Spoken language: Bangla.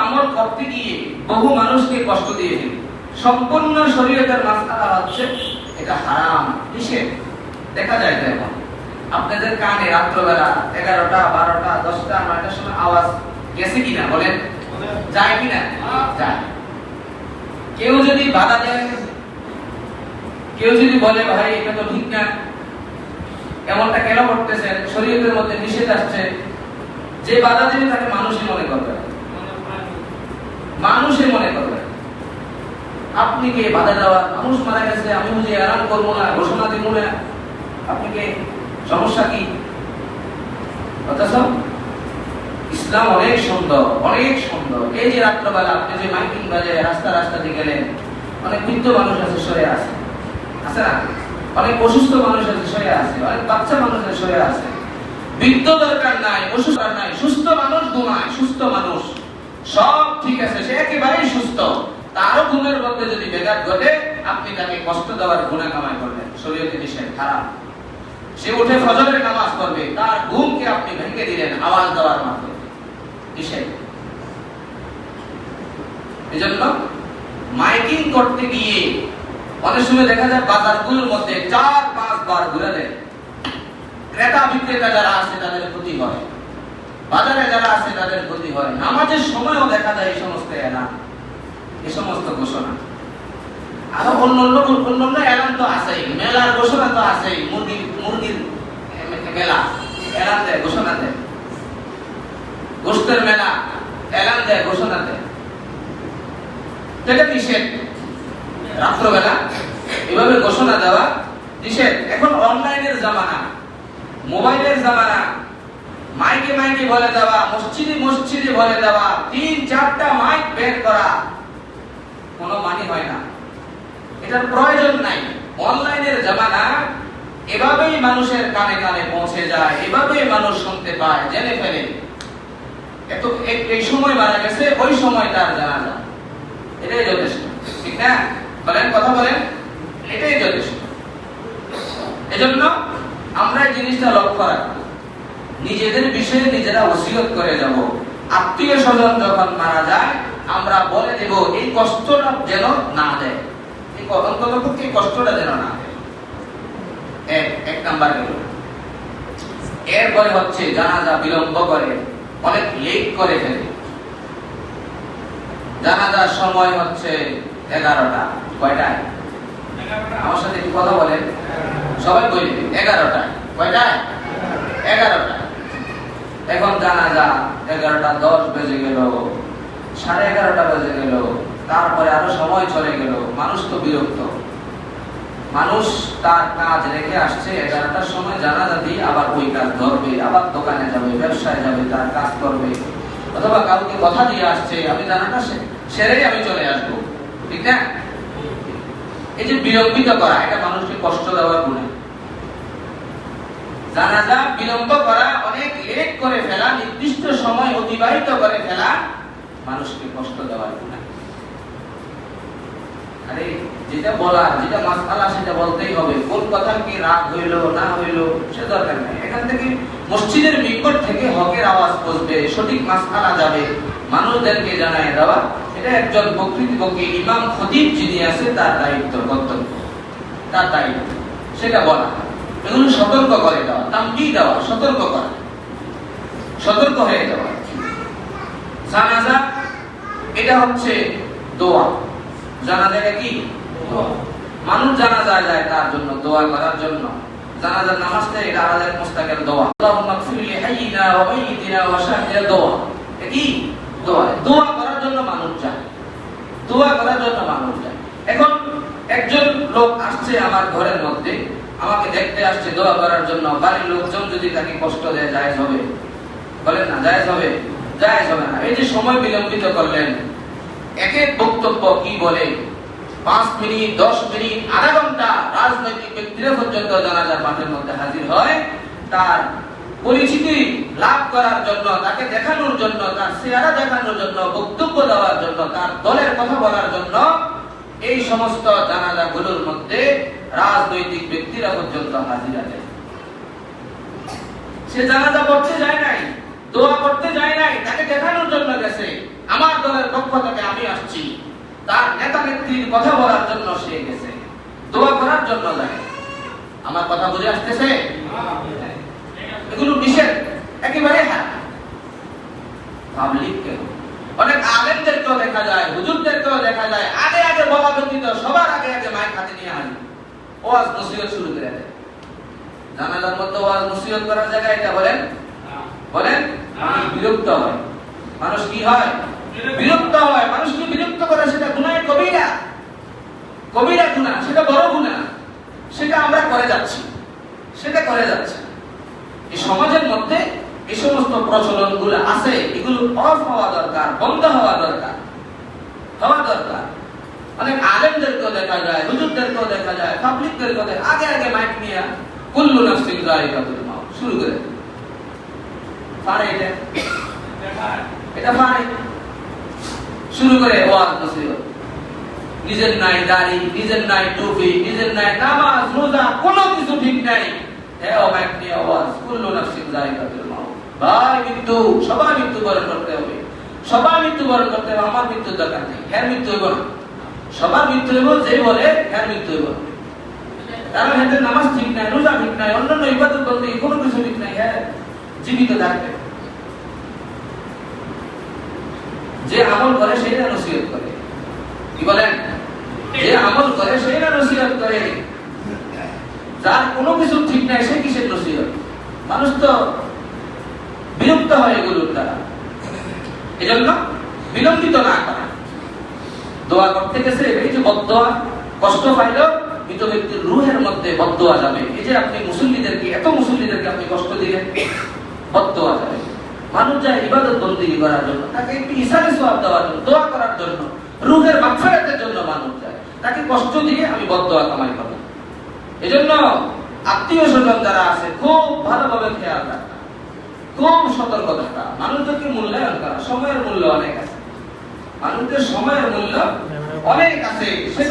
আমল করতে গিয়ে বহু মানুষকে কষ্ট দিয়ে ফেলি। সম্পূর্ণ শরীয়তের মাসআলা হচ্ছে এটা হারাম, নিষেধ। দেখা যায় তো এখন আপনাদের কানে রাত্রবেলা 11টা 12টা 10টা 9টার সময় আওয়াজ গেছে কিনা বলেন? যায় কিনা? যায়। কেউ যদি বাধা দেয়, কেউ যদি বলে ভাই এটা তো ঠিক না, এমনটা কেন করতেছেন, শরীয়তের মধ্যে নিষেধ আসছে, যে বাধা দেবে তাকে মানুষই মনে করবে, মানুষই মনে করবে। আপনি কে বাধা দেওয়া? মানুষ মারা গেছে, আমি বুঝি আরাম করবো না, ঘোষণা দিব না, আপনি কে? সমস্যা কি? অথচ ইসলাম অনেক সুন্দর, অনেক সুন্দর। এই যে রাত্রবেলা আপনি যে মাইকিং বাজে রাস্তা রাস্তা দিয়ে গেলেন, অনেক বৃদ্ধ মানুষ আছে সরে আছে, আছে না? অনেক অসুস্থ মানুষ আছে সরে আছে, অনেক বাচ্চা মানুষ আছে সরে আছে। বৃদ্ধ দরকার নাই, অসুস্থ নাই, সুস্থ মানুষ ঘুমায়, সুস্থ মানুষ সব ঠিক আছে, সে একেবারেই সুস্থ, তারও ঘুমের মধ্যে যদি ব্যাঘাত ঘটে আপনি তাকে কষ্ট দেওয়ার গুনাহ কামাই করবেন, শরীয়তে নিষেধ, হারাম। সে উঠে ফজরের নামাজ পড়বে, তার ঘুমকে আপনি ভেঙে দিলেন আওয়াজ দেওয়ার মাধ্যমে, নিষেধ। এজন্য মাইকিং করতে গিয়ে অনেক সময় দেখা যায় বাজারগুলোর মধ্যে 4-5 বার ঘুরে দেয়। ক্রেতা বিক্রেতা যারা আছে তাদের ক্ষতি হয়, বাজারে যারা আছে তাদের ক্ষতি হয়। নামাজের সময়ও দেখা যায় এই সমস্ত এলান, এই সমস্ত ঘোষণা। আরো অন্য এলান তো আছেই, মেলার ঘোষণা তো আছেই, মুরগির মেলা এলান দেয়, ঘোষণা দেয়, গোশতের মেলা এলান দেয়, ঘোষণা দেয়। এটা নিষেধ। রাত্রবেলা এভাবে ঘোষণা দেওয়া নিষেধ। এখন অনলাইনের জামানা, মোবাইলের জামানা, মাইকে মাইকে বলে দেওয়া, মসজিদে মসজিদে বলে দেওয়া, 3-4টা মাইক বের করা, কোনো মানে হয় না, এটার প্রয়োজন নাই। অনলাইনের জামানা, এভাবেই মানুষের কানে কানে পৌঁছে যায়, এভাবেই মানুষ শুনতে পায়, জেনে ফেলে। এত এই সময় মারা গেছে, ওই সময় তার জানাজা, এটাই যথেষ্ট, ঠিক না? বলেন, কথা বলেন, এটাই যথেষ্ট। এজন্য আমরা এই জিনিসটা লক্ষ্য রাখবো, নিজেদের বিষয়ে নিজেরা ওসিয়ত করে যাব। আত্মীয় স্বজন যখন মারা যায় আমরা বলে দেব এই কষ্টটা যেন না দেয়, এই অন্ততপক্ষে এই কষ্টটা যেন না দেয়। এক নাম্বার গেল। এরপরে হচ্ছে জানাজা বিলম্ব করে, অনেক লেট করে ফেলে। জানাজার সময় হচ্ছে 11টা, কয়টায়? আমার সাথে একটু কথা বলেন, সবাই বলি 11টা, কয়টায়? 11টা। এখন জানাজা 11:10 বেজে গেল, 11:30 বেজে গেল, তারপরে আরো সময় চলে গেল। মানুষ তো বিরক্ত, মানুষ তার কাজ রেখে আসছে, 11টার সময় জানাজা দিয়ে আবার ওই কাজ ধরবে, আবার দোকানে যাবে, ব্যবসায় যাবে, তার কাজ করবে, অথবা কাউকে কথা দিয়ে আসছে আমি জানাটা সেরেই আমি চলে আসবো, ঠিক না? এই যে বিলম্বিত করা, এটা মানুষকে কষ্ট দেওয়ার গুনাহ। জানাজা বিলম্ব করা, অনেক লেট করে ফেলা, নির্দিষ্ট সময় অতিবাহিত করে ফেলা, মানুষকে কষ্ট দেওয়ার গুনাহ। আরে যেটা বলার, যেটা মাসআলা সেটা বলতেই হবে। কোন কথা কি রাগ হইলো না হইলো সে দরকার নেই। এখান থেকে মসজিদের নিকট থেকে হকের আওয়াজ পৌঁছবে, সঠিক মাসআলা যাবে, মানুষদেরকে জানায় দেওয়া, এটা একজন প্রকৃতপক্ষে ইমাম খতিব যিনি আছে তার দায়িত্ব, কর্তব্য, তার দায়িত্ব, সেটা বলা। এগুলো সতর্ক করে দেওয়া, তামবীহ দেওয়া, সতর্ক করা, সতর্ক হয়ে যাওয়া। জানাজা এটা হচ্ছে দোয়া। জানাজাটা কি? দোয়া। মানুষ জানাজায় যায় তার জন্য, দোয়া করার জন্য। জানাজার নামাজটা এটা আলাদা মুস্তাকিল দোয়া। আল্লাহুম্মা গফির লি হাইয়িনা ওয়া মাইয়িতিনা ওয়া শাহিদিনা, দোয়া। এটা কি? দোয়া। দোয়া করার জন্য মানুষ যায়, দোয়া করার জন্য মানুষ যায়। এখন একজন লোক আসছে আমার ঘরের মধ্যে, আমাকে দেখতে আসছে দোয়া করার জন্য, বাড়ির লোকজন যদি তাকে কষ্ট দেয় জায়েজ হবে? বলেন না, জায়েজ হবে? জায়েজ হবে না। এই যে সময় বিলম্বিত করলেন, এক এক বক্তব্য কি বলে, 5 মিনিট 10 মিনিট আধা ঘন্টা রাজনৈতিক ব্যক্তিরা পর্যন্ত জানাজার মাঠের মধ্যে হাজির হয়, তার পরিচিতি লাভ করার জন্য, তাকে দেখানোর জন্য, তার চেহারা দেখানোর জন্য, বক্তব্য দেওয়ার জন্য, তার দলের কথা বলার জন্য। এই সমস্ত জানাজাগুলোর মধ্যে রাজনৈতিক ব্যক্তিরা পর্যন্ত হাজির আছে। সে জানাজা পড়তে যায় নাই, দোয়া করতে যায় নাই, তাকে দেখানোর জন্য গেছে। আমার পক্ষ থেকে আমি আসছি, তার নেতা নেত্রীর কথা বলার জন্য সে গেছে, দোয়া করার জন্য যায়। আমার কথা বুঝে আসতেছে? এগুলো নিষেধ একেবারে। হ্যাঁ, পাবলিক কেন, অনেক আলেমদেরকেও দেখা যায়, হুজুরদেরকেও দেখা যায়, আগে আগে বলা ব্যতীত সবার আগে আগে মাইক হাতে নিয়ে হাজির, ওয়াজ নসিহত শুরু করে দেয়। জানালার মধ্যে ওয়াজ নসিহত করার জায়গায় এটা বলেন বলেন বিরক্ত হয় মানুষ। কি হয়? বিরক্ত হয়। মানুষকে বিরক্ত করে সেটা গুনাহ কবিরা, কবিরা গুনাহ, সেটা বড় গুনাহ। সেটা আমরা করে যাচ্ছি, সেটা করে যাচ্ছি। এই সমাজের মধ্যে এই সমস্ত প্রচলনগুলো আছে, এগুলো অফ হওয়া দরকার, বন্ধ হওয়া দরকার, হওয়া দরকার। অনেক আলেমদেরকেও দেখা যায়, হুজুরদেরকেও দেখা যায়, পাবলিকদেরকেও দেখা, আগে আগে মাইক নিয়ে কুল্লু নাফসিন যায়িকাতুল মাউত শুরু করে পারে। এটা পারে শুরু করে ওয়াজ নসিহত। নিজের নাই দাড়ি, নিজের নাই টুপি, নিজের নাই নামাজ রোজা, কোনো কিছু ঠিক নাই। মাইক নিয়ে ওয়াজ, কুল্লু নাফসিন যায়িকাতুল মাউত। ভাই, মৃত্যু, সবাই মৃত্যুবরণ করতে হবে, সবাই মৃত্যুবরণ করতে হবে। আমার মৃত্যুর দরকার নেই, হ্যাঁ মৃত্যু হইব না। সবার মৃত্যু হইব, যে বলে হ্যাঁ মৃত্যু হইব। কারণ এদের নামাজ ঠিক নাই, রোজা ঠিক নাই, অন্যান্য ইবাদত করতে কোনো কিছু ঠিক নাই, হ্যাঁ জীবিত থাকবে। যে আমল করে সেইটা নসিহত করে। কি বলেন? যে আমল করে সেইটা নসিহত করে। যার কোনো কিছু ঠিক নাই সে কিসের নসিহত? মানুষ তো বিরক্ত হয় এগুলোর দ্বারা। এজন্য বিলম্বিত না করা। দোয়া করতে গেছে, এই যে বদদোয়া, কষ্ট পাইলো মৃত ব্যক্তির রূহের মধ্যে বদদোয়া যাবে। এই যে আপনি মুসল্লিদেরকে, এত মুসল্লিদেরকে আপনি কষ্ট দিলেন, বদদোয়া যাবে। মানুষ যায় ইবাদত বন্দেগী করার জন্য, তাকে একটু ইসারে সওয়াব দেওয়ার জন্য, দোয়া করার জন্য, রূহের মাগফিরাতের জন্য মানুষ যায়। তাকে কষ্ট দিয়ে আমি বদদোয়া কামাই করব। এজন্য আত্মীয় স্বজন যারা আছে খুব ভালোভাবে খেয়াল রাখা, খুব সতর্ক থাকা, মানুষদেরকে মূল্যায়ন করা। সময়ের মূল্য অনেক আছে, মানুষদের সময়ের মূল্য অনেক আছে। সেটা